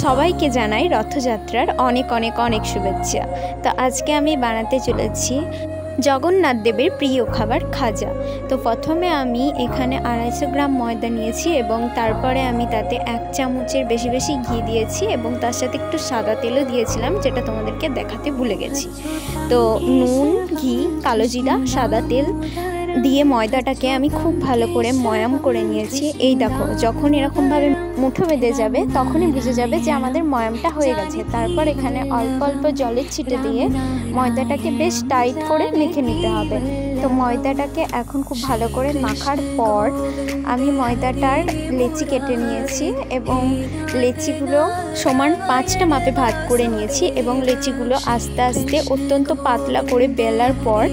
সবাইকে জানাই রথযাত্রার অনেক অনেক অনেক শুভেচ্ছা। তো আজকে আমি বানাতে চলেছি জগন্নাথ দেবের প্রিয় খাবার খাজা। তো প্রথমে আমি এখানে 250 গ্রাম ময়দা নিয়েছি এবং তারপরে আমি তাতে 1 চামচের বেশি বেশি ঘি দিয়েছি এবং তার সাথে একটু সাদা তেলও দিয়েছিলাম, যেটা তোমাদেরকে দেখাতে ভুলে গেছি। তো নুন, ঘি, কালো জিরা, সাদা তেল দিয়ে ময়দাটাকে আমি খুব ভালো করে ময়াম করে নিয়েছি। এই দেখো, যখন এরকমভাবে মুঠো বেঁধে যাবে তখনই বুঝে যাবে যে আমাদের ময়ামটা হয়ে গেছে। তারপর এখানে অল্প অল্প জলের ছিটে দিয়ে ময়দাটাকে বেশ টাইট করে মেখে নিতে হবে। তো ময়দাটাকে এখন খুব ভালো করে মাখার পর আমি ময়দাটার লেচি কেটে নিয়েছি এবং লেচিগুলো সমান 5টা মাপে ভাগ করে নিয়েছি এবং লেচিগুলো আস্তে আস্তে অত্যন্ত পাতলা করে বেলার পর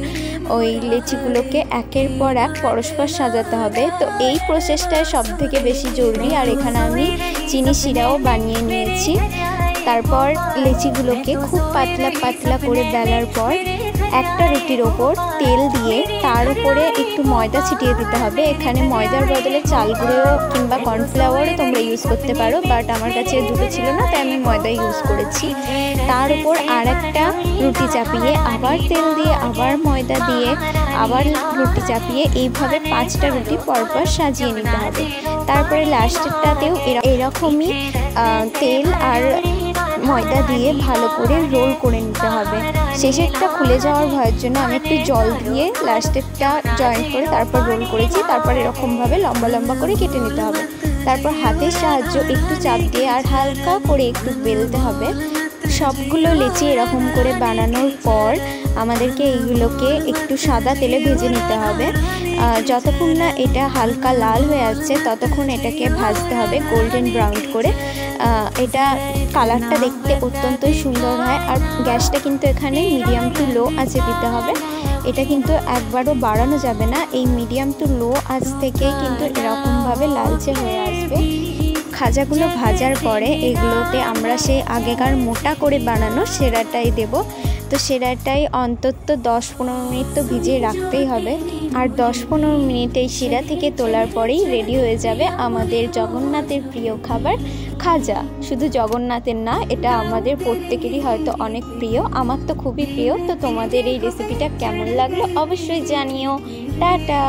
ওই লেচিগুলোকে একের পর এক পরস্পর সাজাতে হবে। তো এই প্রসেসটাই সব থেকে বেশি জরুরি। আর এখানে আমি চিনি শিরাও বানিয়ে নিয়েছি। তারপর লেচিগুলোকে খুব পাতলা পাতলা করে বেলার পর একটা রুটির ওপর তেল দিয়ে তার উপরে একটু ময়দা ছিটিয়ে দিতে হবে। এখানে ময়দার বদলে চাল গুঁড়ো কিংবা কর্নফ্লাওয়ারও তোমরা ইউজ করতে পারো, বাট আমার কাছে দুটো ছিল না, তাই আমি ময়দা ইউজ করেছি। তার উপর আর একটা রুটি চাপিয়ে আবার তেল দিয়ে আবার ময়দা দিয়ে আবার রুটি চাপিয়ে এইভাবে 5টা রুটি পরপর সাজিয়ে নিতে হবে। তারপরে লাস্টেরটাতেও এরকমই তেল আর ময়দা দিয়ে ভালো করে রোল করে নিতে হবে। শেষেরটা খুলে যাওয়ার ভয়ের জন্য আমি একটু জল দিয়ে লাস্টেরটা জয়েন্ট করে তারপর রোল করেছি। তারপর এরকমভাবে লম্বা লম্বা করে কেটে নিতে হবে। তারপর হাতের সাহায্য একটু চাপ দিয়ে আর হালকা করে একটু বেলতে হবে। সবগুলো লেচি এরকম করে বানানোর পর আমাদেরকে এইগুলোকে একটু সাদা তেলে ভেজে নিতে হবে। যতক্ষণ না এটা হালকা লাল হয়ে আসছে ততক্ষণ এটাকে ভাজতে হবে গোল্ডেন ব্রাউন করে। এটা কালারটা দেখতে অত্যন্তই সুন্দর হয়। আর গ্যাসটা কিন্তু এখানে মিডিয়াম টু লো আঁচে দিতে হবে। এটা কিন্তু একবারও বাড়ানো যাবে না। এই মিডিয়াম টু লো আঁচ থেকেই কিন্তু এরকমভাবে লালচে হয়ে আসবে। খাজাগুলো ভাজার পরে এগুলোতে আমরা সেই আগেকার মোটা করে বানানো সেরাটাই দেব। তো সেরাটাই অন্তত 10-15 মিনিট তো ভিজিয়ে রাখতেই হবে। আর 10-15 মিনিট এই শিরা থেকে তোলার পরেই রেডি হয়ে যাবে আমাদের জগন্নাথের প্রিয় খাবার খাজা। শুধু জগন্নাথের না, এটা আমাদের প্রত্যেকেরই হয়তো অনেক প্রিয়। আমার তো খুবই প্রিয়। তো তোমাদের এই রেসিপিটা কেমন লাগলো অবশ্যই জানিও। টাটা।